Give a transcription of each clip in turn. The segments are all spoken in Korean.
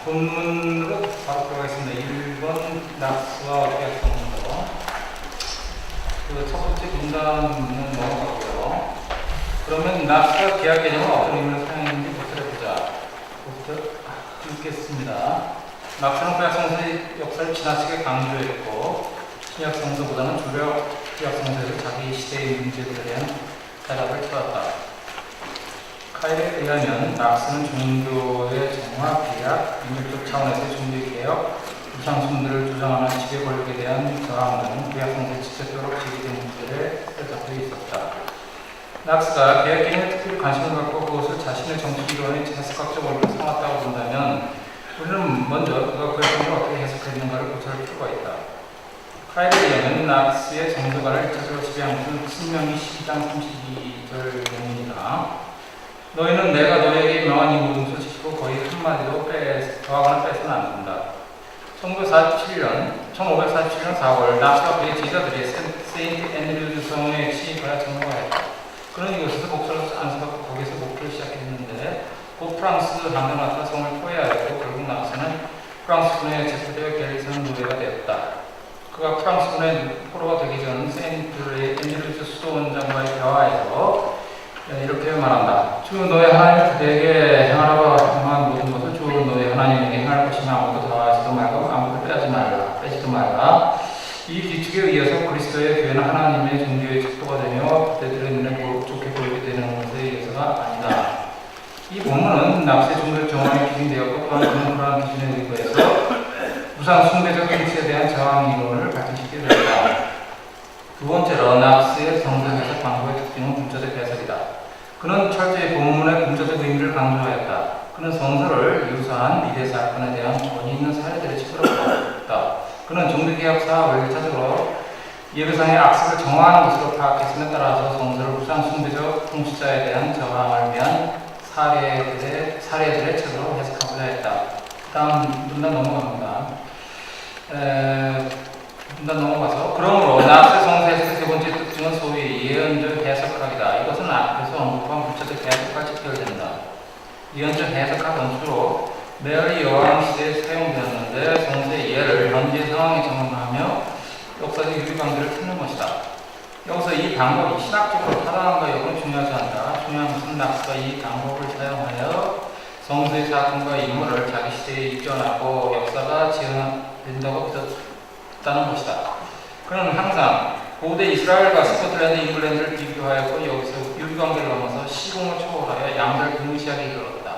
본문으로 바로 들어가겠습니다. 1번 낙스와 계약성서. 첫 번째 문단은 넘어가고요. 그러면 낙스와 계약 개념은 어떤 의미로 사용했는지 보자. 부터 읽겠습니다. 낙스는 구약성서의 역사를 지나치게 강조했고 신약성서보다는 주로 구약성서에서 자기 시대의 문제들에 대한 대답을 찾았다. 카일에 의하면 낙스는 종교의 정화, 비약, 민족적 차원에서의 종교개혁, 우상숭배를 주장하는 지배 권력에 대한 저항 등 구약성서에 직접적으로 제기된 문제에 살펴져 있었다. 낙스가 개혁 개념에 특별히 관심을 갖고 그것을 자신의 정치 이론의 해석학적 원리로 삼았다고 본다면 우리는 먼저 그가 구약성서를 어떻게 해석했는가를 고찰할 필요가 있다. 카일에 의하면 낙스의 정서가를 1차적으로 지배한 것은 신명기 12장 32절 내용이다. 너희는 내가 너희에게 명한 이 모든 것을 지키고 거의 한마디도 더하거나 빼서는 안 된다. 1547년 4월 낙스와 그의 제자들이 세인트 앤드류즈 성에 취입하여 전도하였다. 그는 이곳에서 목사로 안수받고 거기서 목회를 시작했는데 곧 프랑스 항전하다 성을 포위하였고 결국 낙스는 프랑스군에 체포되어 갤리선 노예가 되었다. 그가 프랑스군의 포로가 되기 전 세인트 앤드류즈 수도 원장과의 대화에서 이렇게 말한다. 주 너의 하나님 그대에게 행하라고 행한 모든 것을 주 너의 하나님에게 행할 것이며 아무것도 더하지도 말고 아무것도 빼지도 말라. 이 규칙에 의해서 그리스도의 교회는 하나님의 종교의 척도가 되며 그대들의 눈에 좋게 보이게 되는 것에 의해서가 아니다. 이 본문은 낙스의 종교 정황에 기준되었고 또한 그런 기준에 의거해서 우상 숭배적 행치에 대한 저항 이론을 발전시키게 되었다. 두 번째로 낙스의 정서 해석 방법의 특징은 문자적 해석이다. 그는 철저히 본문의 문자적 의미를 강조하였다. 그는 성서를 유사한 미래 사건에 대한 권위 있는 사례들의 책으로 보았다. 그는 종교개혁사 외교차적으로 예루살렘의 악습을 정화하는 것으로 파악했음에 따라서 성서를 우상 숭배적 통치자에 대한 저항을 위한 사례들의 책으로 해석하고자 했다. 다음 문단 넘어갑니다. 문단 넘어가서 그러므로 낙스의 성서 해석의 세 번째 특징은 소위 예언적 해석학이다. 이것은 앞에서 언급한 문자적 해석과 직결된다. 예언적 해석학은 주로 메리 여왕 시대에 사용되었는데 성서의 예를 현재 상황에 적용하며 역사적 유리관계를 찾는 것이다. 여기서 이 방법이 신학적으로 타당한가 여부는 중요하지 않다. 중요한 것은 낙스가 이 방법을 사용하여 성서의 사건과 인물을 자기 시대에 입전하고 역사가 지연된다고 믿었다는 것이다. 그는 항상 고대 이스라엘과 스코틀랜드, 잉글랜드를 비교하였고 여기서 유리관계를 넘어서 시공을 초월하여 양자를 동시하게 이르렀다.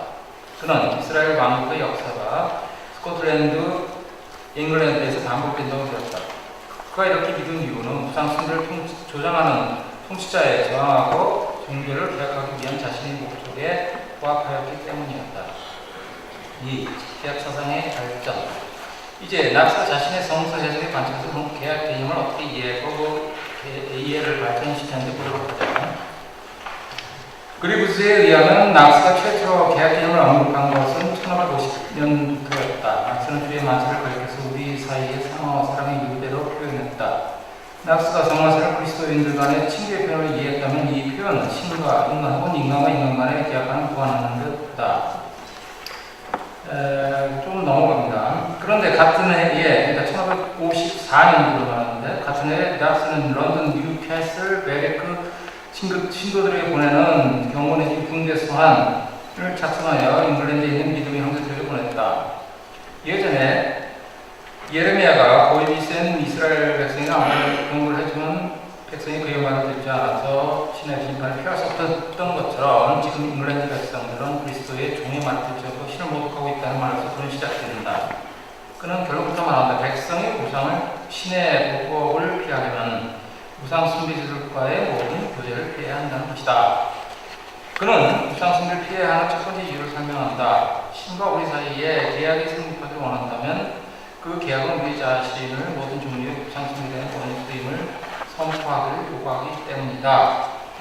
그는 이스라엘 왕국의 역사가 스코틀랜드, 잉글랜드에서 반복된다고 믿었다. 그가 이렇게 믿은 이유는 우상숭배를 조장하는 통치자에 저항하고 종교를 개혁하기 위한 자신의 목적에 부합하였기 때문이었다. 2. 개혁 사상의 발전. 이제 낙스가 자신의 성서 해석의 관점에서 개혁 개념을 어떻게 이해하고 이해를 발전시켰는지 보도록 하자. 그리브스에 의하면 낙스가 최초로 개혁 개념을 언급한 것은 1550년도였다. 낙스는 주의 만세를 가리켜서 우리 사이의 상하와 사랑의 유대로 표현했다. 낙스가 정화세를 그리스도인들 간의 친교의 표현을 이해했다면 이 표현은 신과 인간 혹은 인간과 인간 간의 계약과는 무관한 듯하다. 좀 넘어갑니다. 그런데 같은 해에, 그러니까 1554년도로 말하는데 같은 해에 낙스는 런던 뉴캐슬 베레크 신도들에게 보내는 경고 내지 군대 소환을 작성하여 잉글랜드에 있는 믿음의 형제들에게 보냈다. 예전에 예레미야가 고집이 센 이스라엘 백성이 아무리 공부를 해주면 백성이 그의 말을 듣지 않아서 신의 심판을 피할 수 없었던 것처럼 지금 잉글랜드 백성들은 그리스도의 종의 말을 듣지 않고 신을 모독하고 있다는 말에서 그는 시작됩니다. 그는 결론부터 말한다. 백성이 우상을 신의 보복을 피하려면 우상 숭배자들과의 모든 교제를 피해야 한다는 것이다. 그는 우상 숭배를 피해야 하는 첫 번째 이유를 설명한다. 신과 우리 사이에 계약이 성립하기를 원한다면 그 계약은 우리 자신을 모든 종류의 우상 숭배에 대한 원수임을 선포하기를 요구하기 때문이다.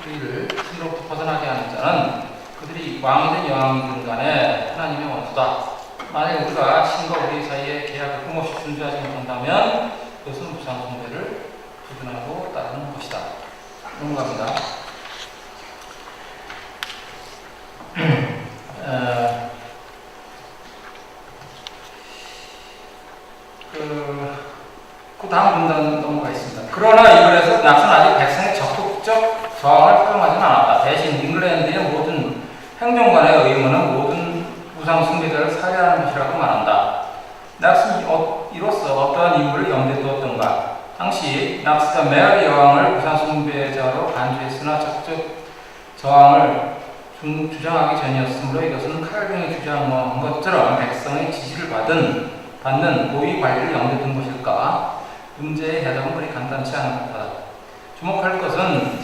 우리를 신으로부터 벗어나게 하는 자는 그들이 왕이든 여왕이든 간에 하나님의 원수다. 만약 우리가 신과 우리 사이에 계약을 끊임없이 준수하지 못한다면 그것은 우상 숭배를 부인하고 따르는 것이다. 넘어갑니다. 그 다음 문단 넘어가 있습니다. 그러나 이글에서 낙서는 아직 백성의 적극적 저항을 허용하지는 않았다. 대신 잉글랜드의 모든 행정관의 의무는 모든 우상 숭배자를 살해하는 것이라고 말한다. 낙스는 이로써 어떠한 임무를 염두에 두었던가? 당시 낙스가 메아리 여왕을 우상 숭배자로 간주했으나 적극적 저항을 주장하기 전이었으므로 이것은 칼뱅이 주장한 것처럼 백성의 지지를 받는 고위 관리를 염두에 둔 것일까? 문제의 해답은 그리 간단치 않은 듯하다. 주목할 것은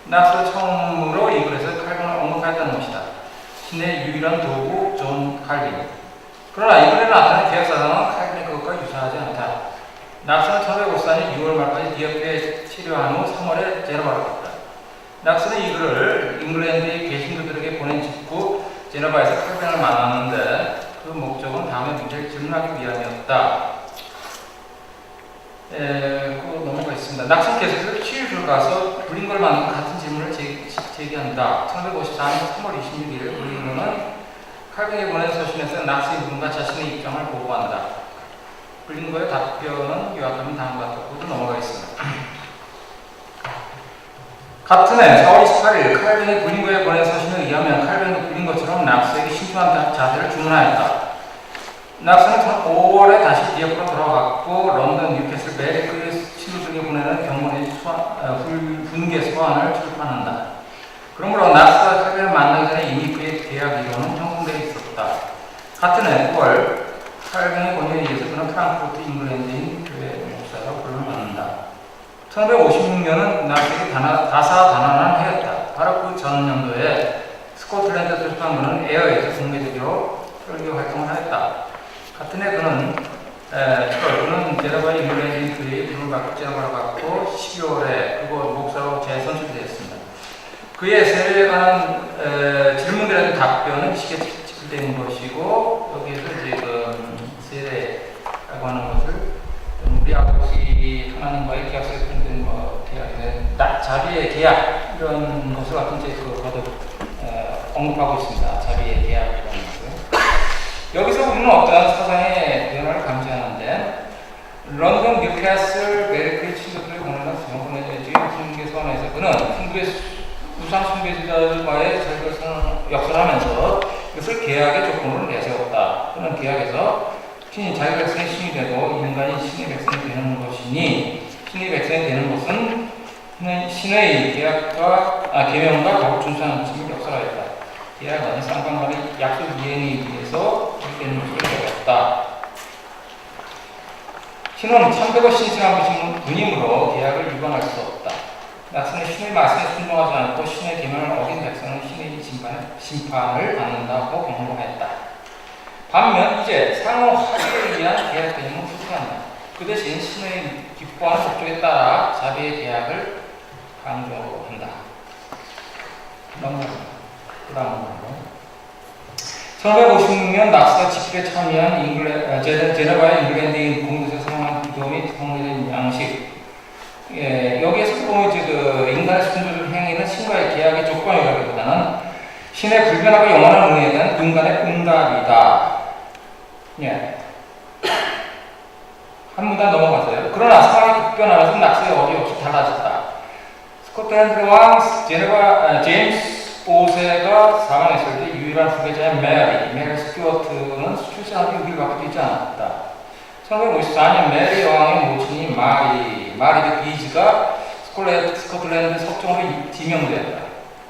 낙스가 처음으로 이글에서 칼뱅을 언급하였다는 것이다. 신의 유일한 도구 존 칼빈. 그러나 이글에 나타난 계약사상은 칼빈의 그것과 유사하지 않다. 낙스는 1554년 6월 말까지 디어피에 치료한 후 3월에 제노바로 갔다. 낙스는 이글을 잉글랜드의 개신교들에게 보낸 직후 제노바에서 칼빈을 만났는데 그 목적은 다음의 문제를 질문하기 위함이었다. 넘어가 있습니다. 낙스는 계속해서 치유를 가서 블링거를 만든 같은 질문을 제기한다. 1954년 3월 26일 블링거는 칼빈이 보낸 서신에서 낙스의 부분과 자신의 입장을 보고한다. 블링거의 답변은 요약하면 다음과 같고 넘어가 있습니다. 같은 해 4월 28일 칼빈이 블링거에 보낸 서신에 의하면 칼빈은 블링거처럼 낙스에게 신중한 자세를 주문하였다. 낙스는 5월에 다시 디어프로 돌아갔고 런던, 뉴캐슬, 메리크의 친구들에게 보내는 경문의 분계 소환을 출판한다. 그러므로 낙스가 칼빈을 만나기 전에 이미 그의 계약 이론은 형성되어 있었다. 같은 해 9월 칼빈의 권유에 의해서 그는 프랑크푸르트 잉글랜드인 교회 목사로 그를 만난다. 1956년은 낙스에게 다사다난한 해였다. 바로 그 전 연도에 스코틀랜드 출판부는 에어에서 공개적으로 설교 활동을 하였다. 같은 해 그는 제노바의 잉글랜드인 교회의 부름을 받고 제노바로 갔고 12월에 그곳 목사로 재선출되었습니다. 그의 세례에 관한 질문들에 답변은 시계 집필된 것이고 여기에서 이제 그 세례라고 하는 것을 우리 아버지 하나님과의 계약서에 표현된 자비의 계약 이런 것을 같은 이제 거듭 언급하고 있습니다. 자비의 계약이라는 것을. 여기서 우리는 어떠한 사상의 변화를 감지하는데 런던, 뉴캐슬, 메리크의 친구들을 보내는 정권의 분계 소환에서 그는 우상 숭배자들과의 절결선을 역설하면서 이것을 계약의 조건으로 내세웠다. 그는 계약에서 신이 자기 백성의 신이 되고 인간이 신의 백성이 되는 것이니 신의 백성이 되는 것은 신의 계명과 법을 준수하는 것을 역설하였다. 계약은 쌍방간의 약속 이행에 의해서 되는 것을 배웠다. 신은 참되고 신실한 분임으로 계약을 위반할 수 없다. 낙스는 신의 말씀에 순종하지 않고 신의 계명을 어긴 백성은 신의 심판을 받는다고 경고했다. 반면 이제 상호 합의에 의한 계약 개념은 후퇴한다. 그 대신 신의 기뻐하는 목적에 따라 자비의 계약을 강조한다. 넘어갑니다. 1956년 낙스가 집회에 참여한 제노바의 잉글랜드인 공동체 사용한 기도 및 성례된 양식. 여기에서 보면 그 인간의 순종을 행위는 신과의 계약의 조건이라기보다는 신의 불변하고 영원한 은혜에 대한 인간의 응답이다. 한 문단 넘어가세요. 그러나 상황이 급변하면서 낙스의 어디없이 달라졌다. 스코틀랜드 왕 제임스 5세가 사망했을 때 유일한 후계자인 메리 스튜어트는 출산하기 6일 밖에 되지 않았다. 1954년 메리 여왕의 모친이 마리 비즈가 스코틀랜드 섭정으로 지명되었다.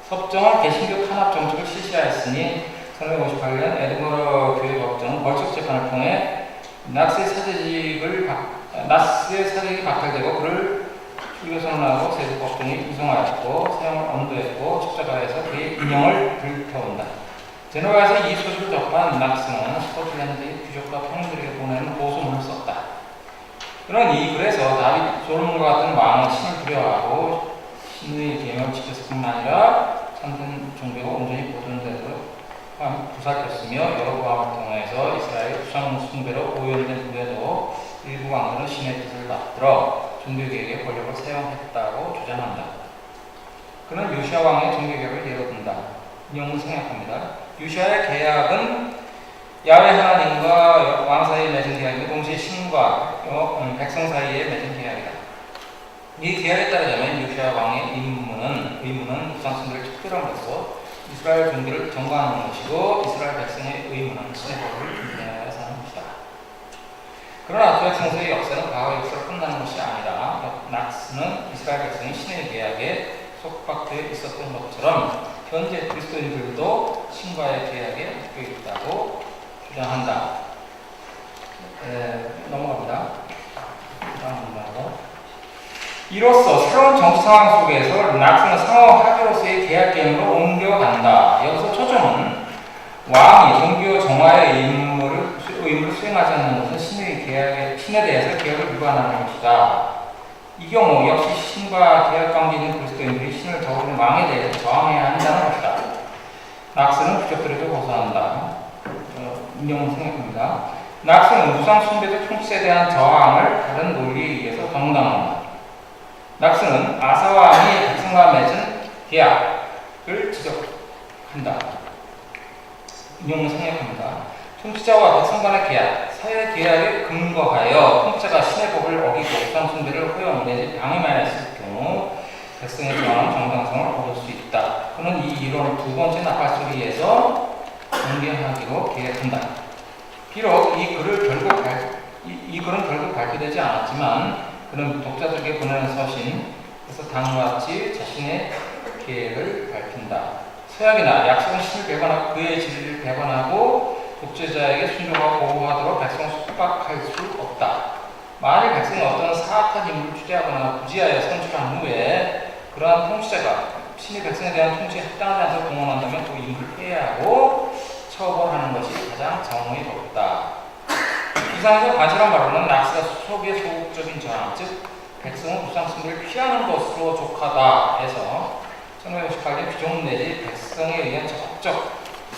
섭정은 개신교 탄압 정책을 실시하였으니 1958년 에드버러 교회 법정은 벌칙 재판을 통해 낙스의 사직이 박탈되고 그를 출교선언하고 세속 법정이 구성하였고 세형을 언도했고 십자가에서 그의 인형을 불태운다. 제노바에서 이 소식을 접한 낙스는 스코틀랜드의 귀족과 평민들에게 보내는 고소문을 썼다. 그는 이 글에서 다윗 솔로몬과 같은 왕은 신을 두려워하고 신의 계명을 지켰을 뿐만 아니라 참된 종교가 온전히 보존되도록 부살폈으며 여로보암을 통해서 이스라엘 우상 숭배로 오염된 후에도 일부 왕들은 신의 뜻을 받들어 종교개혁의 권력을 사용했다고 주장한다. 그는 요시야 왕의 종교개혁을 예로 든다. 인용을 생략합니다. 요시야의 계약은 야훼 하나님과 왕 사이에 맺은 계약인데 동시에 신과 백성 사이에 맺은 계약이다. 이 계약에 따르자면 요시아 왕의 의무는 우상숭배를 척결함으로써 이스라엘 종교를 정과하는 것이고 이스라엘 백성의 의무는 신의 법을 준행하여 사는 것이다. 그러나 구약 성서의 역사는 과거 역사로 끝나는 것이 아니라 낙스는 이스라엘 백성이 신의 계약에 속박되어 있었던 것처럼 현재 그리스도인들도 신과의 계약에 묶여 있다고 주장한다. 넘어갑니다. 다음 문제로. 이로써 새로운 정치 상황 속에서 낙스는 상호 합의로서의 계약 개념으로 옮겨간다. 여기서 초점은 왕이 종교 정화의 의무를 수행하지 않는 것은 신에 대해서 계약을 위반하는 것이다. 이 경우 역시 신과 계약 관계 있는 그리스도인들이 신을 저버린 왕에 대해서 저항해야 한다는 것이다. 낙스는 부적들에게 고소한다. 인용을 생각합니다. 낙스는 우상 숭배적 통치에 대한 저항을 다른 논리에 의해서 정당합니다. 낙스는 아사 왕이 백성과 맺은 계약을 지적한다. 인용을 생략합니다. 통치자와 백성 간의 계약, 사회 계약에 근거하여 통치자가 신의 법을 어기고 우상 숭배를 허용 내지 방임하였을 경우 백성의 저항은 정당성을 얻을 수 있다. 그는 이 이론을 두 번째 나팔소리에서 공개하기로 계획한다. 비록 이 글은 결국 발표되지 않았지만 그는 독자들에게 보내는 서신에서 다음과 같이 자신의 계획을 밝힌다. 서약이나 약속은 신을 배반하고 그의 진리를 배반하고 독재자에게 순종하고 보호하도록 백성을 속박할 수 없다. 만일 백성이 어떤 사악한 인물을 취재하거나 부지하여 선출한 후에 그러한 통치자가 신의 백성에 대한 통치에 합당하지 않도록 동원한다면 그 인물을 폐하고 처벌하는 것이 가장 정의롭다. 이상에서 관찰한 바로는 낙스가 소비의 소극적인 저항, 즉 백성은 우상 숭배를 피하는 것으로 족하다 해서 1958년 비종 내지 백성에 의한 적극적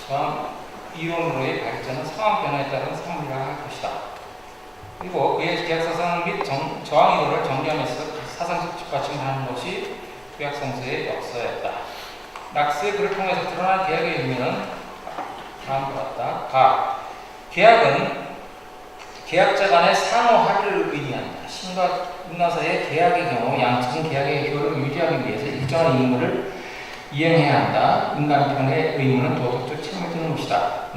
저항 이론으로의 발전은 상황 변화에 따른 산물이라 할 것이다. 그리고 그의 계약사상 및 저항 이론을 정리하면서 사상적 뒷받침하는 것이 구약성서의 역사였다. 낙스의 글을 통해서 드러난 계약의 의미는 다음과 같다. 계약은 계약자 간의 상호 합의를 의미한다. 신과 인간 사이의 계약의 경우 양측은 계약의 효력을 유지하기 위해서 일정한 의무를 이행해야 한다. 인간 편의 의무는 도덕적 책임을 지는 것이다.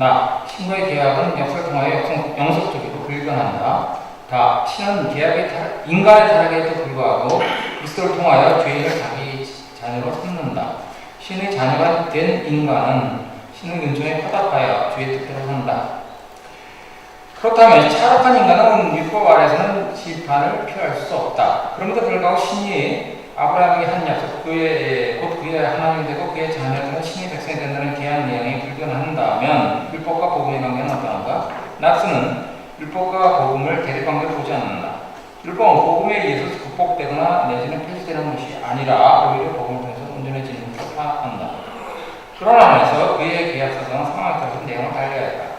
신과의 계약은 역사를 통하여 영속적이고 불변한다. 신은 인간의 타락에도 불구하고 그리스도를 통하여 죄인을 자기 자녀로 삼는다. 신의 자녀가 된 인간은 신의 은총에 화답하여 주의 뜻대로 산다. 그렇다면 차락한 인간은 율법 아래서는 심판을 피할 수 없다. 그럼에도 불구하고 신이 아브라함에게 한 약속, 곧 그의 하나님이 되고 그의 자녀들은 신의 백성이 된다는 계약 내용이 불변한다면 율법과 복음의 관계는 어떠한가? 낙스는 율법과 복음을 대립관계로 보지 않는다. 율법은 복음에 의해서 극복되거나 내지는 폐지되는 것이 아니라 오히려 복음을 통해서 온전해지는 것을 파악한다. 그러나 면에서 그의 계약사상은 상황에 따라서 내용을 달리하였다.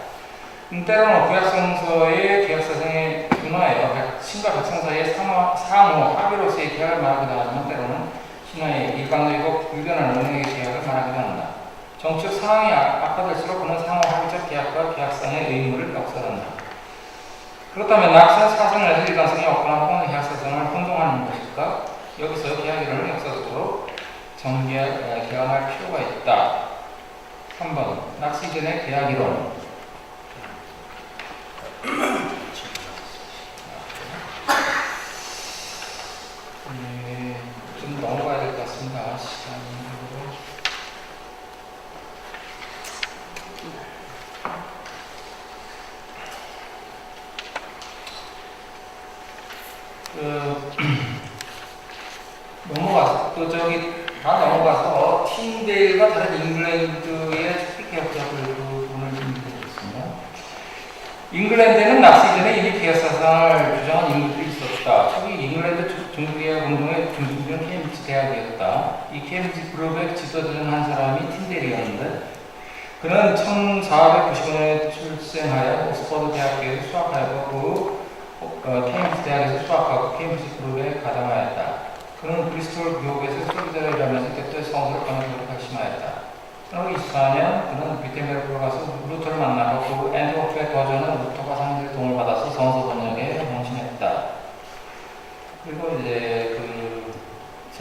때로는 구약성서의 계약사상에 준하여 신과 백성 사이의 상호 합의로서의 계약을 말하기도 하지만 때로는 신화의 일방적이고 불변한 은행의 계약을 말하기도 한다. 정치적 상황이 악화될수록 그는 상호 합의적 계약과 계약상의 의무를 역설한다. 그렇다면 낙스는 사상에서 일관성이 없거나 혹은 계약사상을 혼동하는 것일까? 여기서 계약 이론을 역사적으로 개헌할 필요가 있다. 3번 낙스 이전의 계약 이론. 좀 넘어가야 될 것 같습니다. 넘어가서 팀데일과 다른 잉글랜드의 초기개혁자들 부분을 좀 보겠습니다. 잉글랜드에는 낙스 이전에 이미 계약사상을 주장한 인물들이 있었다. 초기 잉글랜드 종교개혁 운동의 중심지는 케임브리지 대학이었다. 이 케임브리지 그룹의 지도자 중 한 사람이 팀데일이었는데 그는 1495년에 출생하여 옥스퍼드 대학교에서 수학하였고 케임브리지 대학에서 수학하고 케임브리지 그룹에 가담하였다. 그는 브리스톨 교육에서 수료자를 일하면서 그때 성서를 번역으로 결심하였다. 1924년 그는 비테메로 들어가서 루터를 만나고 그 앤드워프의 거저는 루터가 상대의 도움을 받아서 성서 번역에 헌신했다.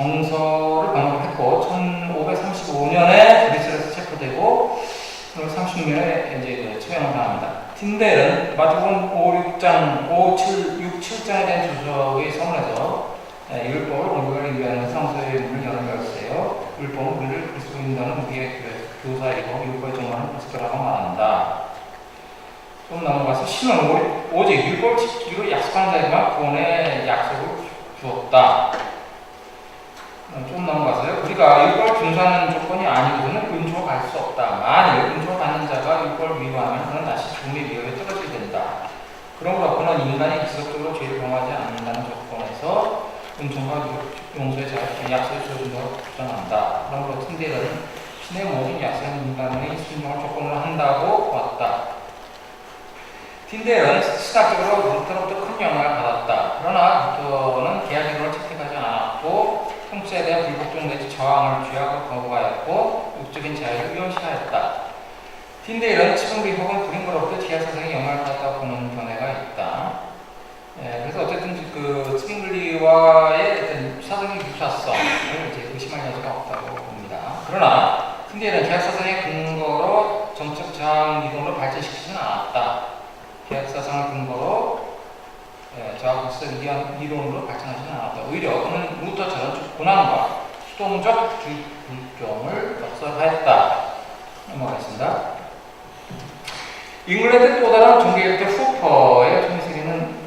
정서를 방문을 했고 1535년에 브리셀에서 체포되고 1930년에 이제 처형을 당합니다. 틴델은 마태복음 567장에 대한 주석의 서문에서 율법을 공부하기 위한 성서의 문을 여는 열쇠요. 율법은 우리를 그리스도인이라는 우리의 교사이고 율법의 정말은 그리스도라고 말한다. 좀 넘어가서 신은 오직 율법 지키기로 약속한 자에게만 구원의 약속을 주었다. 좀 넘어가서요. 우리가 율법을 준수하는 조건이 아니고는 은총을 받을 수 없다. 만일 은총을 받는 자가 율법을 위반하면 그는 다시 죽음의 위협에 떨어지게 된다. 그러므로 그는 인간이 지속적으로 죄를 범하지 않는다는 조건에서 은총과 용서의 약속을 주어준다고 주장한다. 그러므로 틴델은 신의 모든 약속은 인간의 순종을 조건으로 한다고 보았다. 틴델은 신학적으로 루터로부터 큰 영향을 받았다. 그러나 루터는 계약이론을 채택하지 않았고 통치에 대한 불복종 내지 저항을 쥐하고 거부하였고 육적인 자유를 위헌시하였다. 틴델은 치분리 혹은 그린거로부터 지하 사상의 영향을 받았다고 보는 견해가 있다. 그래서 어쨌든 그 치분리와의 어떤 사상의 유사성을 이제 의심할 여지가 없다고 봅니다. 그러나 틴델은 계약 사상의 근거로 정책 저항 이론을 발전시키지는 않았다. 계약 사상을 근거로 저항국서 이론으로 발전하지는 않았다. 오히려 그는 루터처럼 고난과 수동적 불종을 역설하였다. 넘어가겠습니다. 잉글랜드 또 다른 종교개혁자 후퍼의 총세기는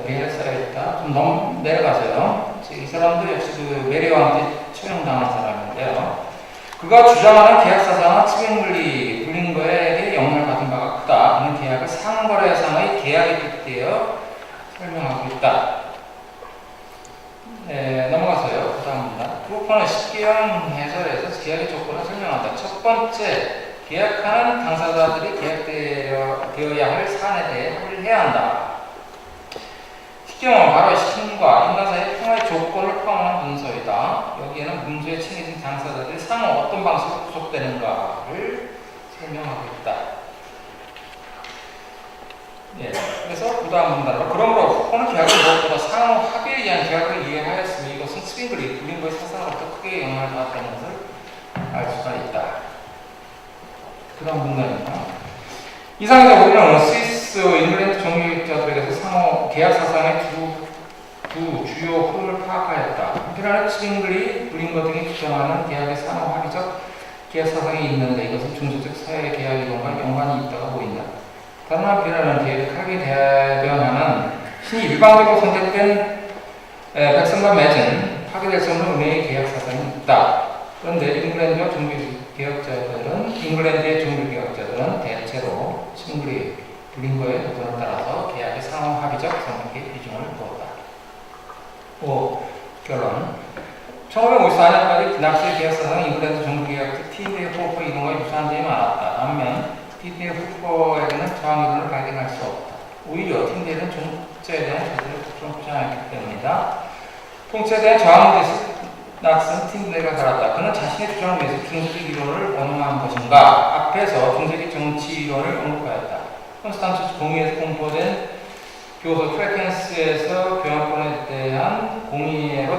베일에 쌓여있다. 좀 내려가세요. 이 사람도 역시 그 메리와 함께 처형당한 사람인데요. 그가 주장하는 계약사상은 치빙블리 블링거에게 영향을 받은 바가 크다. 그는 계약을 상거래상의 계약에 빗대어 설명하고 있다. 넘어가서요. 그 다음입니다. 후퍼는 10개형 해설에서 계약의 조건을 설명한다. 첫 번째, 계약하는 당사자들이 계약되어야 할 사안에 대해 합의를 해야 한다. 식경은 바로 신과 인간 사이의 평화의 조건을 포함하는 문서이다. 여기에는 문서에 챙겨진 당사자들이 상호 어떤 방식으로 구속되는가를 설명하고 있다. 그래서 그 다음 문단으로 그러므로 후보는 계약을 무엇보다 상호 합의에 의한 계약을 이해하였으며 이것은 스윙글이 블링거의 사상으로부터 크게 영향을 받았다는 것을 알 수가 있다. 그 다음 문단입니다. 이상에서 우리는 스위스, 잉글랜드 종교개혁자들에게서 상호 계약 사상의 두 주요 흐름을 파악하였다. 한편으로는 스윙글이 블링거 등이 주장하는 계약의 상호 합의적 계약 사상이 있는데 이것은 중세적 사회 계약 이론과 연관이 있다고 보인다. 다른 한편으로는 계획하게 대변하는 신이 일방적으로 선택된 백성과 맺은 파괴될 수 없는 은혜의 계약 사상이 있다. 그런데 잉글랜드의 종교개혁자들은 대체로 싱글리 블링거의 도전에 따라서 계약의 상호 합의적 성격에 비중을 두었다. 결론. 1554년까지 납세 계약 사상은 잉글랜드 종교개혁자 T.D. 후퍼 이론과 유사한 점이 많았다. 반면 T.D. 후퍼에게는 저항 이론을 발견할 수 없다. 오히려 T.D.는 통치에 대한 자세를 주장했기 때문이다. 통치에 대한 저항 대신 낙선 T.D.가 달았다. 그는 자신의 주장을 위해서 중세적 이론을 원용한 것인가? 앞에서 중세적 정치 이론을 언급하였다. 콘스탄티누스 공의에서 공포된 교서 트레켄스에서 교환권에 대한 공의로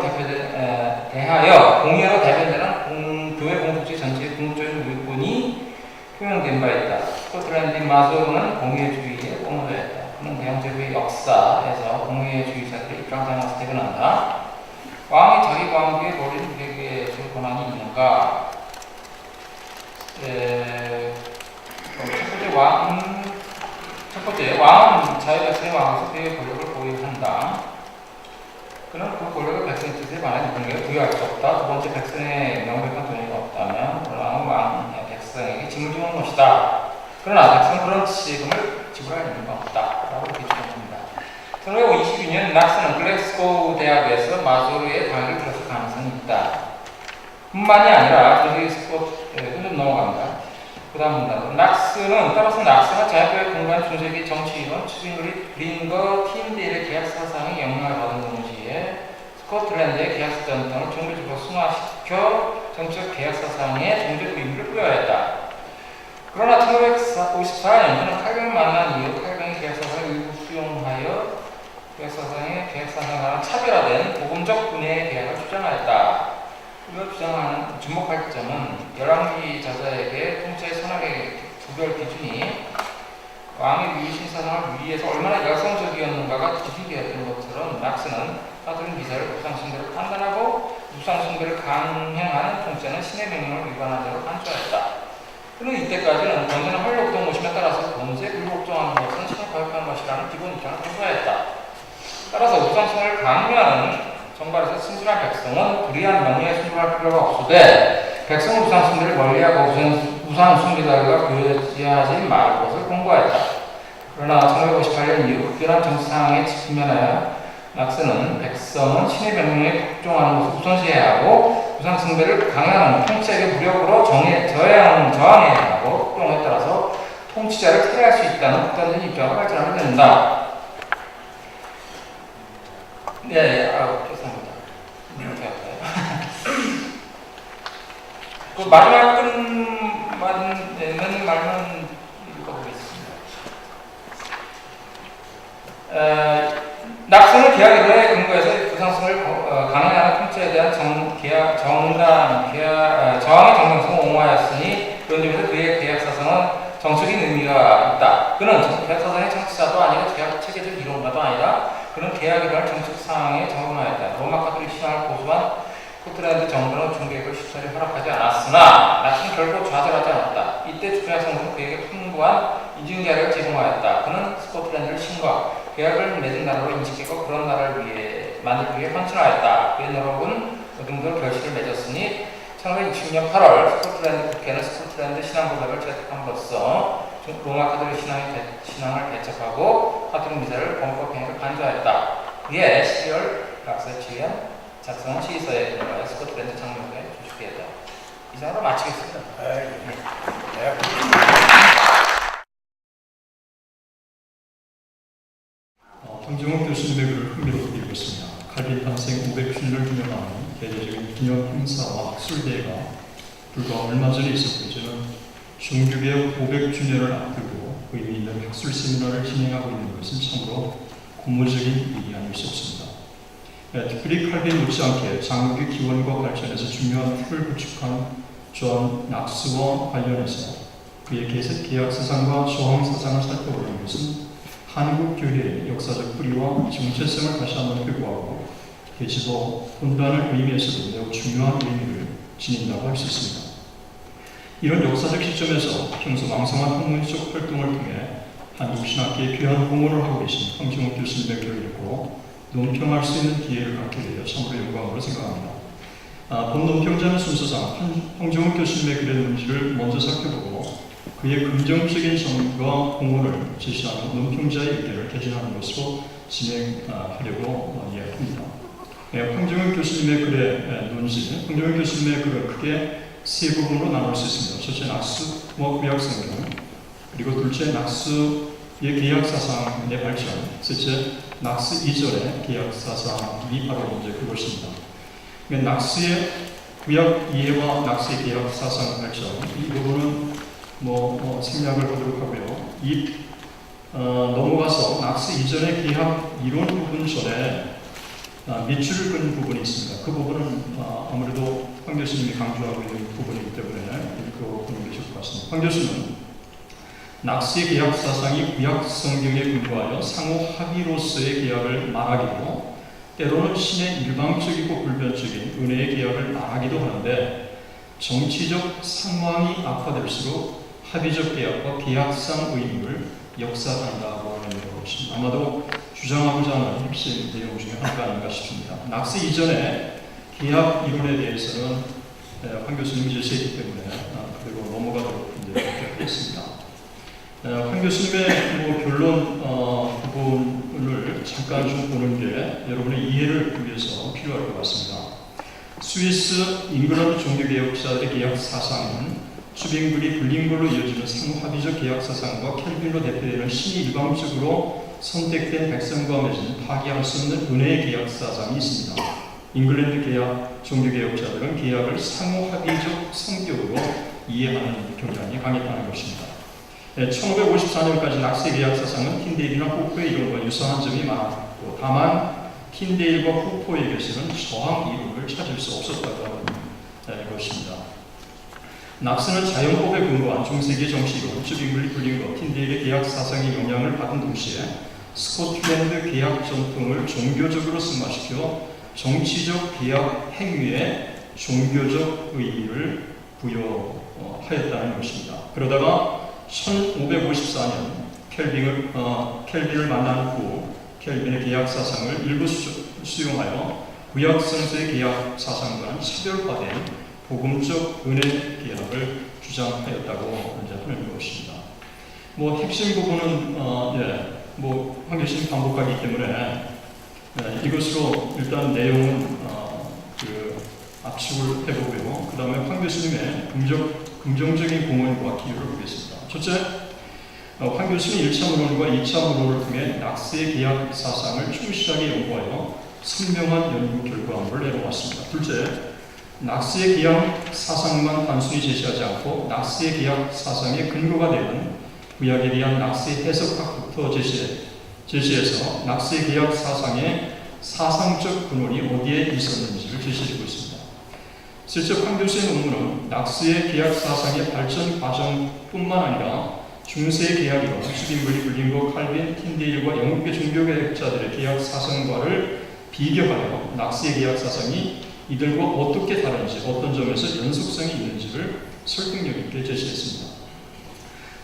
대변되는 교회 공동체 전체의 궁극적인 의군이 표현된 바 있다. 스코틀랜드 마조르는 공의주의에 꼽노자였다. 그는 대영제국의 역사에서 공의주의자들의 입장상에서 퇴근한다. 왕이 자기 왕국의 권리를 누리게 줄 권한이 있는가? 첫 번째, 왕은 자유자신의 왕에서 그의 권력을 보유한다. 그는 그 권력을 백성의 뜻에 반해 누군가에게 부여할 수 없다. 두 번째, 백성의 명백한 돈이 없다면 왕은 백성에게 짐을 주는 것이다. 그러나 백성은 그런 지금을 지불할 이유가 없다. 라고 비추어줍니다. 1522년 낙스는 글래스고우 대학에서 마조르의 강의를 들었을 가능성이 있다. 뿐만이 아니라 좀 넘어갑니다. 그 다음 문단. 따라서 낙스는 자유의 공간 중세기 정치이론 추빙글이 블링거 T.D.의 계약 사상에 영향을 받은 동시에 스코틀랜드의 계약사 전통을 종교적으로 순화시켜 정치적 계약 사상에 종교적 의미를 부여했다. 그러나 1554년 그는 칼뱅을 만난 이후 칼뱅의 계약 사상을 일부 수용하여 계약 사상에 계약 사상과는 차별화된 복음적 분해의 계약을 주장하였다. 우리가 주장하는 주목할 점은 열왕기 저자에게 통치의 선악의 구별 기준이 왕의 위신 사상을 위해서 얼마나 열성적이었는가가 기준이었던 것처럼 낙스는 사도린 미사를 우상숭배를 판단하고 우상숭배를 강행하는 통치자는 신의 명령을 위반한 자로 간주하였다. 그는 이때까지는 번제는 활력동 모심에 따라서 본세 불복종하는 것은 신을 거역하는 것이라는 기본 입장을 강조하였다. 따라서 우상숭배를 강요하는 정발에서 신실한 백성은 불의한 명령에 순종할 필요가 없으되 백성은 우상숭배를 멀리하고 우상숭배자가 교제하지 말 것을 공고하였다. 그러나 1958년 이후 특별한 정치상황에 직면하여 낙스는 백성은 신의 명령에 복종하는 것을 우선시해야 하고 우상숭배를 강요하는 통치에게 무력으로 저항해야 하고 또에 따라서 통치자를 탈의할 수 있다는 극단적인 입장을 발전하게 된다. 죄송합니다. 그 마지막 끝맞는 말만 읽어보겠습니다. 낙서는 계약이론에 근거해서 부상성을 강행하는 통치에 대한 저항의 정당성을 옹호하였으니 그런 점에서 그의 계약사상은 정책인 의미가 있다. 그는 계약사상의 정치자도 아니라 계약 체계적 이론가도 아니라 그는 계약이론을 정책 상황에 적용하였다. 로마 가톨릭 신앙을 고수한 스코틀랜드 정부는 중개국을 시설이 허락하지 않았으나 낙스는 결코 좌절하지 않았다. 이때 주변 성부는 그에게 풍부한 인증계약을 제공하였다. 그는 스코틀랜드를 신과 계약을 맺은 나라로 인식했고 그런 나라를 만들기 위해 헌신하였다. 그의 노력은 어둠도 결실을 맺었으니 1960년 8월 스코틀랜드 국회는 스코틀랜드 신앙고백을 채택함으로써 로마 가톨릭 신앙을 배척하고 가톨릭 미사를 범법행위를 간주하였다. 그의 12월 낙서 취한 작성한 시서에 들어가여 스코틀랜드 장로회에 조직되었다. 이상으로 마치겠습니다. 황정욱 교수님의 글을 흥미롭게 읽었습니다. 칼빈 탄생 500주년을 기념하는 대대적인 기념 행사와 학술대회가 불과 얼마 전에 있었고 저는 종교개혁 500주년을 앞두고 의미 있는 학술 세미나를 진행하고 있는 것은 참으로 고무적인 일이 아닐 수 없습니다. 특별히 칼빈 못지않게 장로교 기원과 발전에서 중요한 틀을 구축한 존 낙스와 관련해서 그의 계약 사상과 저항 사상을 살펴보는 것은 한국 교회의 역사적 뿌리와 정체성을 다시 한번 회고하고 계시도 혼란을 의미에서도 매우 중요한 의미를 지닌다고 할 수 있습니다. 이런 역사적 시점에서 평소 왕성한 학문적 활동을 통해 한국 신학계에 귀한 공헌을 하고 계신 황정욱 교수님의 글을 읽고 논평할 수 있는 기회를 갖게 되어 참으로 영광으로 생각합니다. 본 논평자는 순서상 황정욱 교수님의 글의 논지를 먼저 살펴보고 그의 긍정적인 점과 공헌을 제시하는 논평자의 의견을 개진하는 것으로 진행하려고 이야기합니다. 황정욱 교수님의 글의 논지, 황정욱 교수님의 글을 크게 세 부분으로 나눌 수 있습니다. 첫째, 낙스와 구약성경, 그리고 둘째, 낙스의 계약사상의 발전, 셋째, 낙스 이전의 계약사상이 바로 이제 그것입니다. 낙스의 구약 이해와 낙스의 계약사상 발전, 이 부분은 생략을 하도록 하고요. 넘어가서 낙스 이전의 계약 이론 부분 전에 밑줄을 긋는 부분이 있습니다. 그 부분은 아무래도 황 교수님이 강조하고 있는 부분이기 때문에 읽어보는 게 좋을 것 같습니다. 황 교수는 낙스의 계약 사상이 구약 성경에 근거하여 상호 합의로서의 계약을 말하기도 때로는 신의 일방적이고 불변적인 은혜의 계약을 말하기도 하는데 정치적 상황이 악화될수록 합의적 계약과 계약상 의무를 역사한다고 하는 것입니다. 아마도 주장하고자 하는 핵심 내용 중에 하나가 아닌가 싶습니다. 낙스 이전에 계약 이론에 대해서는 황 교수님이 제시했기 때문에 그대로 넘어가도록 하겠습니다. 황 교수님의 결론 부분을 잠깐 좀 보는 게 여러분의 이해를 위해서 필요할 것 같습니다. 스위스 잉글랜드 종교개혁자들의 계약 사상은 수빙글이 불링글로 이어지는 상호합의적 계약 사상과 켈빈으로 대표되는 신이 일방적으로 선택된 백성과 맺은 파기할 수 없는 은혜의 계약 사상이 있습니다. 잉글랜드 계약 종교개혁자들은 계약을 상호합의적 성격으로 이해하는 경향이 강했다는 것입니다. 1554년까지 낙스의 계약 사상은 틴데일이나 후포의 이론과 유사한 점이 많았고 다만 틴데일과 후포에게서는 저항 이론을 찾을 수 없었다고 합니다. 것입니다. 낙스는 자연법에 근거한 중세기 정치로 쯔빙글리 불린거 틴데일의 계약 사상의 영향을 받은 동시에 스코틀랜드 계약 전통을 종교적으로 승화시켜 정치적 계약 행위에 종교적 의미를 부여하였다는 것입니다. 그러다가 1554년 켈빈을 만난 후 켈빈의 계약 사상을 일부 수용하여 구약 성서의 계약 사상과는 차별화된 복음적 은혜 계약을 주장하였다고 이제 하는 것입니다. 핵심 부분은 황교신 반복하기 때문에 이것으로 일단 내용은 압축을 해보고요. 그 다음에 황 교수님의 긍정적인 공헌과 기여를 보겠습니다. 첫째, 황 교수는 1차 문헌과 2차 문헌을 통해 낙스의 계약 사상을 충실하게 연구하여 선명한 연구 결과물을 내놓았습니다. 둘째, 낙스의 계약 사상만 단순히 제시하지 않고 낙스의 계약 사상의 근거가 되는 구약에 대한 낙스의 해석학부터 제시해서 낙스의 계약 사상의 사상적 근원이 어디에 있었는지를 제시해주고 있습니다. 실제 황 교수의 논문은 낙스의 계약 사상의 발전 과정뿐만 아니라 중세 계약이론, 쯔빙글리, 불린거, 칼빈, 틴데일과 영국의 종교개혁자들의 계약 사상과를 비교하여 낙스의 계약 사상이 이들과 어떻게 다른지, 어떤 점에서 연속성이 있는지를 설득력 있게 제시했습니다.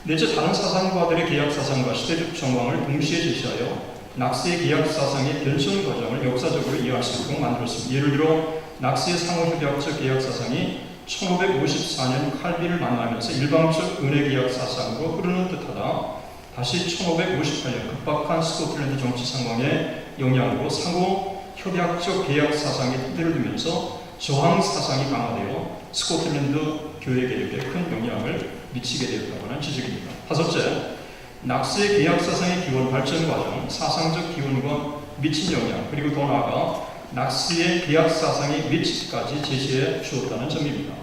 넷째, 다른 사상가들의 계약 사상과 시대적 정황을 동시에 제시하여 낙스의 계약 사상의 변천 과정을 역사적으로 이해할 수 있도록 만들었습니다. 예를 들어 낙스의 상호협약적 계약 사상이 1554년 칼빈을 만나면서 일방적 은혜 계약 사상으로 흐르는 듯하다. 다시 1558년 급박한 스코틀랜드 정치 상황의 영향으로 상호 협약적 계약 사상의 토대를 두면서 저항 사상이 강화되어 스코틀랜드 교회 개혁에 큰 영향을 미치게 되었다고 하는 지적입니다. 다섯째, 낙스의 계약 사상의 기원 발전 과정, 사상적 기원과 미친 영향, 그리고 더 나아가 낙스의 계약 사상의 위치까지 제시해 주었다는 점입니다.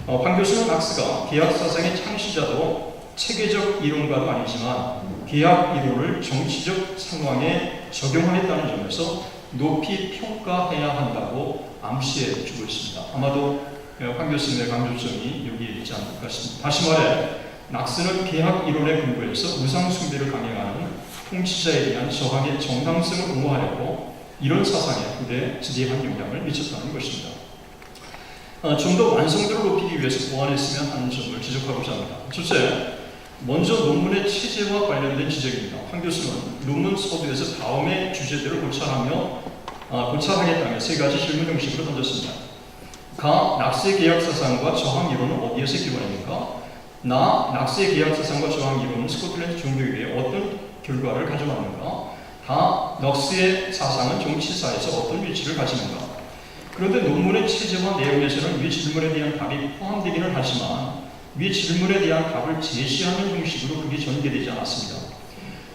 황 교수는 낙스가 계약 사상의 창시자도 체계적 이론가도 아니지만 계약 이론을 정치적 상황에 적용하였다는 점에서 높이 평가해야 한다고 암시해 주고 있습니다. 아마도 황 교수님의 강조점이 여기에 있지 않을까 싶습니다. 다시 말해 낙스는 계약 이론의 근거에서 우상 숭배를 강행하는 통치자에 대한 저항의 정당성을 옹호하였고 이런 사상에 지대한 영향을 미쳤다는 것입니다. 좀 더 완성도를 높이기 위해서 보완했으면 하는 점을 지적하고자 합니다. 첫째, 먼저 논문의 체제와 관련된 지적입니다. 황 교수는 논문 서두에서 다음의 주제들을 고찰하겠다며 세 가지 질문 형식으로 던졌습니다. 가, 낙스의 계약 사상과 저항 이론은 어디에서 기원합니까? 나, 낙스의 계약 사상과 저항 이론은 스코틀랜드 종교계에 어떤 결과를 가져왔는가? 다, 낙스의 사상은 정치사에서 어떤 위치를 가지는가? 그런데 논문의 체제와 내용에서는 위 질문에 대한 답이 포함되기는 하지만 위 질문에 대한 답을 제시하는 형식으로 그게 전개되지 않았습니다.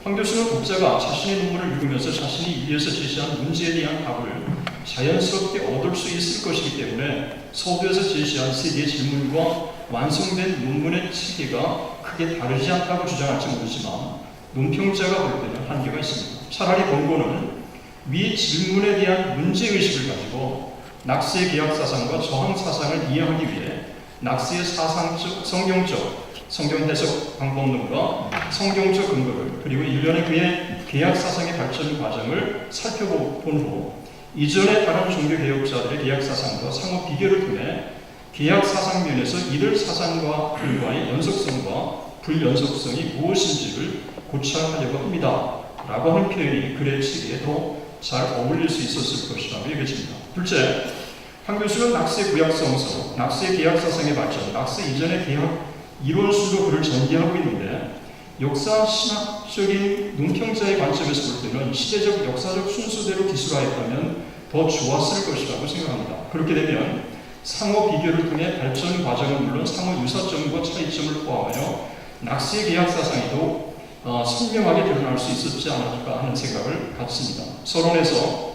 황 교수는 독자가 자신의 논문을 읽으면서 자신이 위에서 제시한 문제에 대한 답을 자연스럽게 얻을 수 있을 것이기 때문에 서두에서 제시한 세 개의 질문과 완성된 논문의 체계가 크게 다르지 않다고 주장할지 모르지만 논평자가 볼 때는 한계가 있습니다. 차라리 본고는 위 질문에 대한 문제의식을 가지고 낙스의 계약사상과 저항사상을 이해하기 위해 낙스의 사상적, 성경적, 성경 해석 방법론과 성경적 근거를 그리고 일련의 그의 계약사상의 발전 과정을 살펴본 후 이전의 다른 종교개혁자들의 계약사상과 상호 비교를 통해 계약사상 면에서 이들 사상과 근거의 연속성과 불연속성이 무엇인지를 고찰하려고 합니다. 라고 하는 표현이 글의 체계에 더 잘 어울릴 수 있었을 것이라고 여겨집니다. 둘째, 황 교수는 낙스의 구약성서, 낙스의 계약사상의 발전, 낙스 이전의 계약 이론술로 그를 전개하고 있는데 역사 신학적인 논평자의 관점에서 볼 때는 시대적 역사적 순서대로 기술하였다면 더 좋았을 것이라고 생각합니다. 그렇게 되면 상호 비교를 통해 발전 과정은 물론 상호 유사점과 차이점을 포함하여 낙스의 계약사상이 더욱 선명하게 드러날 수 있었지 않을까 하는 생각을 갖습니다. 서론에서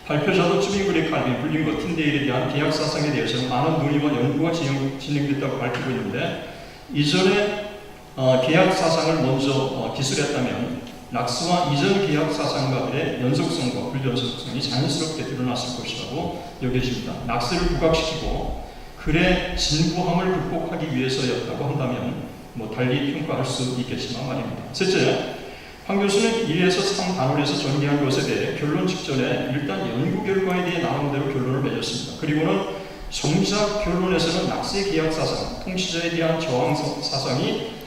발표자도 쯔빙글리, 칼빈, 불린거, 틴데일에 대한 계약사상에 대해서는 많은 논의와 연구가 진행됐다고 밝히고 있는데 이전에 계약사상을 먼저 기술했다면 낙스와 이전 계약사상가들의 연속성과 불연속성이 자연스럽게 드러났을 것이라고 여겨집니다. 낙스를 부각시키고 글의 진부함을 극복하기 위해서였다고 한다면 달리 평가할 수 있겠지만 말입니다. 셋째, 황 교수는 1에서 3 단원에서 전개한 것에 대해 결론 직전에 일단 연구 결과에 대해 나름대로 결론을 맺었습니다. 그리고는 정작 결론에서는 낙세 계약 사상, 통치자에 대한 저항 사상이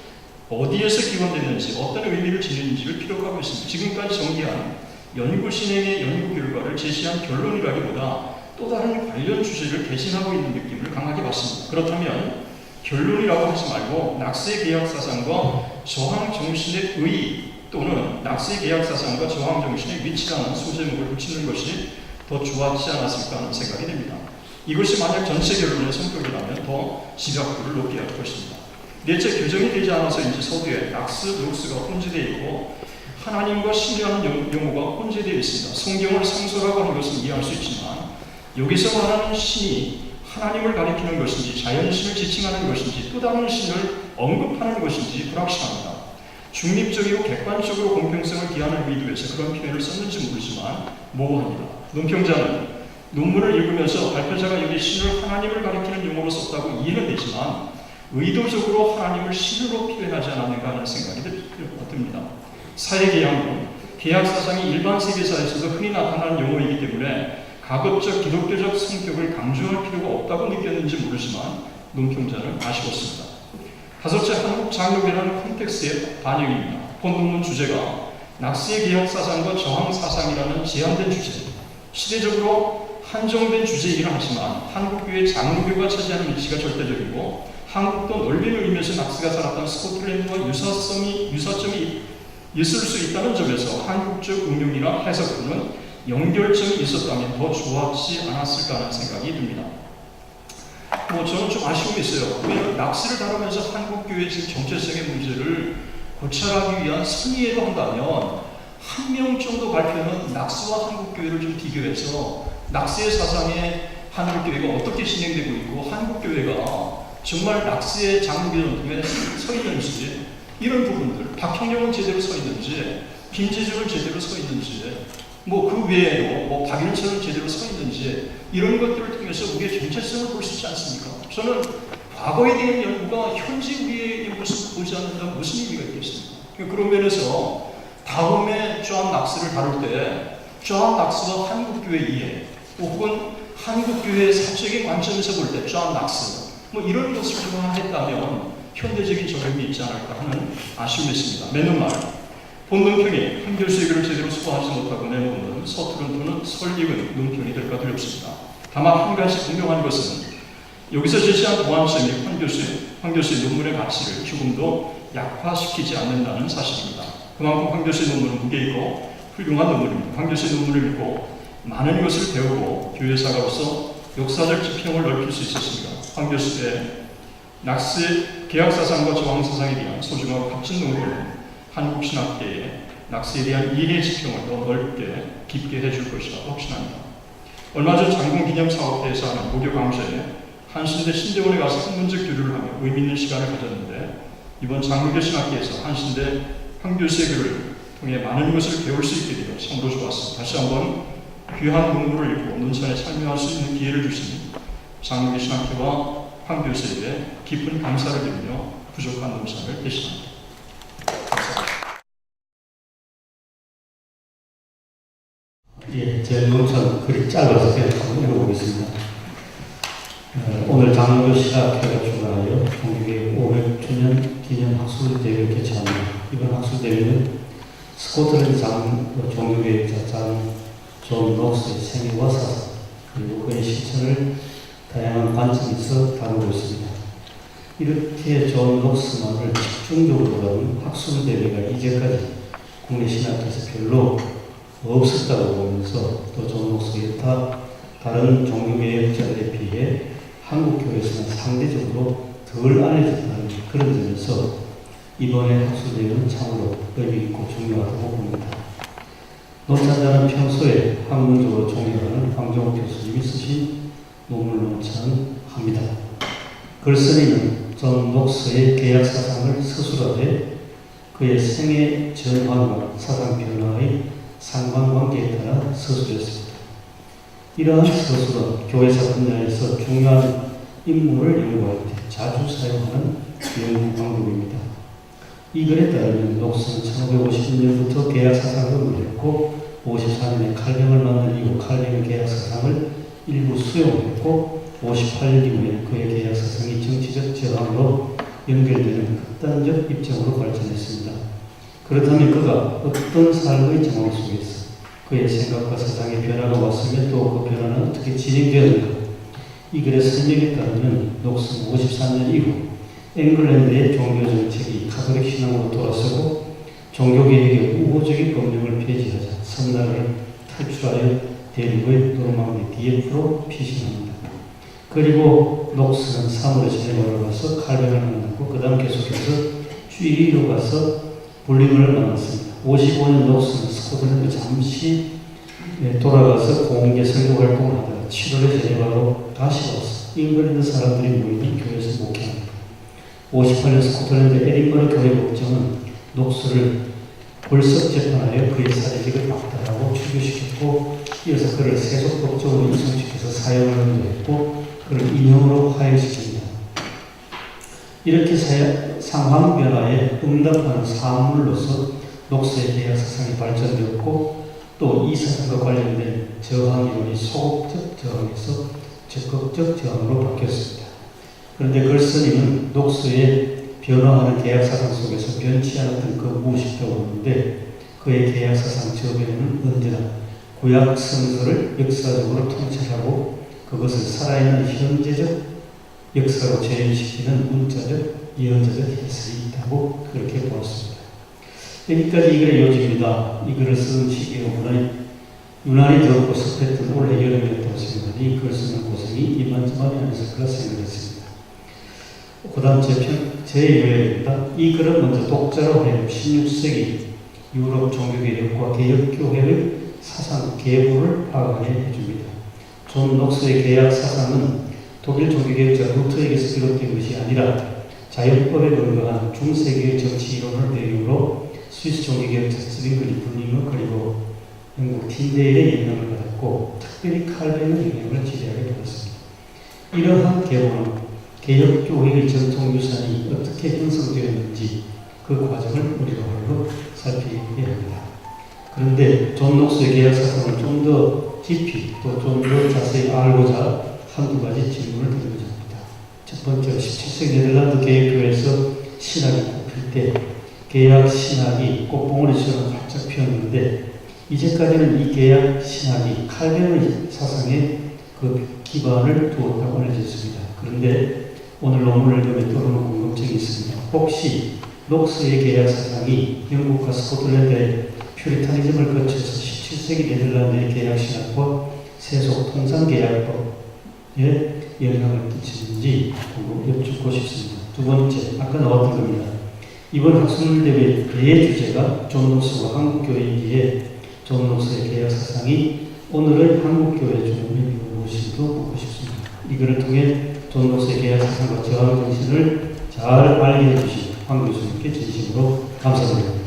어디에서 기원됐는지 어떤 의미를 지니는지를 피력하고 있습니다. 지금까지 전개한 연구 진행의 연구 결과를 제시한 결론이라기보다 또 다른 관련 주제를 개진하고 있는 느낌을 강하게 받습니다. 그렇다면 결론이라고 하지 말고 낙세 계약 사상과 저항 정신의 의 또는 낙세 계약 사상과 저항 정신의 위치라는 소제목을 붙이는 것이 더 좋았지 않았을까 하는 생각이 듭니다. 이것이 만약 전체 결론의 성격이라면 더 지각도를 높게 할 것입니다. 넷째, 교정이 되지 않아서인지 서두에 낙스, 녹스가 혼재되어 있고 하나님과 신이라는 용어가 혼재되어 있습니다. 성경을 상소라고 하는 것은 이해할 수 있지만 여기서 말하는 신이 하나님을 가리키는 것인지 자연신을 지칭하는 것인지 또 다른 신을 언급하는 것인지 불확실합니다. 중립적이고 객관적으로 공평성을 기하는 의도에서 그런 표현을 썼는지 모르지만 모호합니다. 논평자는 논문을 읽으면서 발표자가 여기 신을 하나님을 가리키는 용어로 썼다고 이해는 되지만 의도적으로 하나님을 신으로 표현하지 않았는가 하는 생각이 듭니다. 사회계약론, 계약사상이 일반 세계사에서도 흔히 나타나는 용어이기 때문에 가급적 기독교적 성격을 강조할 필요가 없다고 느꼈는지 모르지만 논평자는 아쉬웠습니다. 다섯째, 한국 장로교라는 콘텍스트의 반영입니다. 본논문 주제가 낙세 계약 사상과 저항 사상이라는 제한된 주제, 시대적으로 한정된 주제이긴 하지만 한국교회 장로교가 차지하는 위치가 절대적이고 한국도 넓은 의미에서 낙스가 살았던 스코틀랜드와 유사점이 있을 수 있다는 점에서 한국적 응용이나 해석으로는 연결점이 있었다면 더 좋았지 않았을까 하는 생각이 듭니다. 저는 좀 아쉬움이 있어요. 왜냐하면 낙스를 다루면서 한국교회 지금 정체성의 문제를 고찰하기 위한 선의회로 한다면 한 명 정도 발표는 낙스와 한국교회를 좀 비교해서 낙스의 사상에 한국교회가 어떻게 진행되고 있고 한국교회가 정말 낙스의 장로교 전통에 서 있는지 이런 부분들, 박형령은 제대로 서 있는지 김재준은 제대로 서 있는지 그 외에도 박일철은 제대로 서 있는지 이런 것들을 통해서 우리의 정체성을 볼 수 있지 않습니까? 저는 과거에 대한 연구가 현재 우리의 모습을 보지 않는다면 무슨 의미가 있겠습니까? 그런 면에서 다음에 존 낙스를 다룰 때 존 낙스와 한국교회 이해 혹은 한국교회의 사적인 관점에서 볼 때 존 낙스 이런 것을 조합했다면 현대적인 적용이 있지 않을까 하는 아쉬움이 있습니다. 맺는 말, 본논평이 한 교수의 글을 제대로 소화하지 못하고 내놓는 서투른 또는 설익은 논평이 될까 두렵습니다. 다만 한 가지 분명한 것은 여기서 제시한 보완점이 황 교수의 논문의 가치를 조금도 약화시키지 않는다는 사실입니다. 그만큼 황 교수의 논문은 무게 있고 훌륭한 논문입니다. 황 교수의 논문을 읽고 많은 것을 배우고 교회사가로서 역사적 지평을 넓힐 수 있었습니다. 황 교수의 낙스의 계약사상과 저항사상에 대한 소중하고 값진 논문은 한국 신학계에 낙스에 대한 이해 지평을 더 넓게 깊게 해줄 것이라고 확신합니다. 얼마 전 장군기념사업대에서 하는 목요 강좌에 한신대 신대원에 가서 학문적 교류를 하며 의미 있는 시간을 가졌는데 이번 장로교 신학계에서 한신대 황 교수의 글을 통해 많은 것을 배울 수 있게 되어 참으로 좋았습니다. 다시 한번 귀한 논문을 읽고 논찬에 참여할 수 있는 기회를 주신 장로교 신학회와 황 교수에게 깊은 감사를 드리며 부족한 논찬을 대신합니다. 제 논찬 글이 짧아서 제가 한번 읽어보겠습니다. 오늘 장로교 신학회가 주관하여 종교개혁 500주년 기념 학술대회를 개최합니다. 이번 학술대회는 스코틀랜드 종교개혁자 존 녹스의 생애와 사상 그리고 그의 실천을 다양한 관점에서 다루고 있습니다. 이렇게 존 녹스만을 집중적으로 다룬 학술대회가 이제까지 국내 신학에서 별로 없었다고 보면서 또 존 녹스의 다른 종교개혁자들에 비해 한국교회에서는 상대적으로 덜 알려졌다는 그런 점에서 이번에 학술대회는 참으로 의미있고 중요하다고 봅니다. 논찬자는 평소에 학문적으로 존경하는 황정욱 교수님이 쓰신 논문 논찬합니다. 글쓴이는 존 녹스의 계약사상을 서술하되 그의 생애 전환과 사상 변화의 상관관계에 따라 서술했습니다. 이러한 서술은 교회사 분야에서 중요한 인물을 연구할 때 자주 사용하는 연구 방법입니다. 이 글에 따르면 녹스는 1550년부터 계약 사상을 의뢰했고 54년에 칼뱅을 만난 이후 칼뱅의 계약 사상을 일부 수용했고 58년 이후에 그의 계약 사상이 정치적 저항으로 연결되는 극단적 입장으로 발전했습니다. 그렇다면 그가 어떤 삶의 정황 속에서 그의 생각과 사상의 변화가 왔으면 또 그 변화는 어떻게 진행되었는가? 이 글의 설명에 따르면 녹스는 53년 이후 잉글랜드의 종교정책이 가톨릭 신앙으로 돌아서고 종교개혁의 우호적인 법령을 폐지하자 섬나라를 탈출하여 대륙의 노르망디 디에프로 피신합니다. 그리고 녹스는 3월에 제네바로 가서 칼뱅을 만났고 그 다음 계속해서 쥐리로 가서 볼링을 만났습니다. 55년 녹스는 스코틀랜드 잠시 돌아가서 공개 설교 활동을 하다가 7월에 제네바로 다시 와서 잉글랜드 사람들이 모이는 교회에서 목회합니다. 58년 스코틀랜드 에딘버러 교회 법정은 녹스를 불석 재판하여 그의 사례직을 박탈하고 출교시켰고 이어서 그를 세속법적으로 이송시켜서 사형을 선고했고 그를 인형으로 화해시킵니다. 이렇게 상황 변화에 응답하는 사물로서 녹스의 계약 사상이 발전되었고 또 이 사상과 관련된 저항 이론이 소극적 저항에서 적극적 저항으로 바뀌었습니다. 그런데 글쓴이는 녹스의 변화하는 계약 사상 속에서 변치 않았던 그 무엇이 떠오르는데 그의 계약 사상 저변에는 언제나 구약 성서를 역사적으로 통찰하고 그것을 살아있는 현재적 역사로 재현시키는 문자적, 예언자적 해석이 있다고 그렇게 보았습니다. 여기까지 이 글의 요지입니다. 이 글을 쓰는 시기가 유난히 덥고 습했던 올해 여름이었다고 생각하니 이 글을 쓰는 고생이 이만저만이 아니었을 거라 생각했습니다. 그 다음 제2회입니다. 이 글은 먼저 독자로 해요. 16세기 유럽 종교개혁과 개혁교회의 사상 계보를 파악하게 해줍니다. 존 녹스의 계약 사상은 독일 종교개혁자 루터에게서 비롯된 것이 아니라 자연법에 근거한 중세기의 정치 이론을 배경으로 스위스 종교개혁자 스윙글리 블링어 그리고 영국 틴데일의 영향을 받았고 특별히 칼뱅의 영향을 지대하게 되었습니다. 이러한 계보는 개혁교회의 전통유산이 어떻게 형성되었는지 그 과정을 우리가 오늘 살피게 합니다. 그런데 존 녹스의 계약 사상을 좀 더 깊이 또 좀 더 자세히 알고자 한두 가지 질문을 드리고자 합니다. 첫 번째, 17세기 네덜란드 개혁교회에서 신학이 뽑힐 때 계약 신학이 꽃봉오리처럼 활짝 피었는데 이제까지는 이 계약 신학이 칼뱅의 사상에 그 기반을 두었다고 알려졌습니다. 그런데 오늘 논문을 보면 떠오르는 궁금증이 있습니다. 혹시 녹스의 계약 사상이 영국과 스코틀랜드의 퓨리타니즘을 거쳐서 17세기 네덜란드의 계약 신학과 세속 통상 계약법에 영향을 끼치는지 여쭙고 싶습니다. 두 번째, 아까 나왔던 겁니다. 이번 학술대회 주제가 존 녹스와 한국교회이기에 존 녹스의 계약 사상이 오늘의 한국교회 주님이 무엇인지도 묻고 싶습니다. 이거를 통해 존 녹스의 계약 사상과 저항 정신을 잘 알게 해주신 황 교수님께 진심으로 감사드립니다.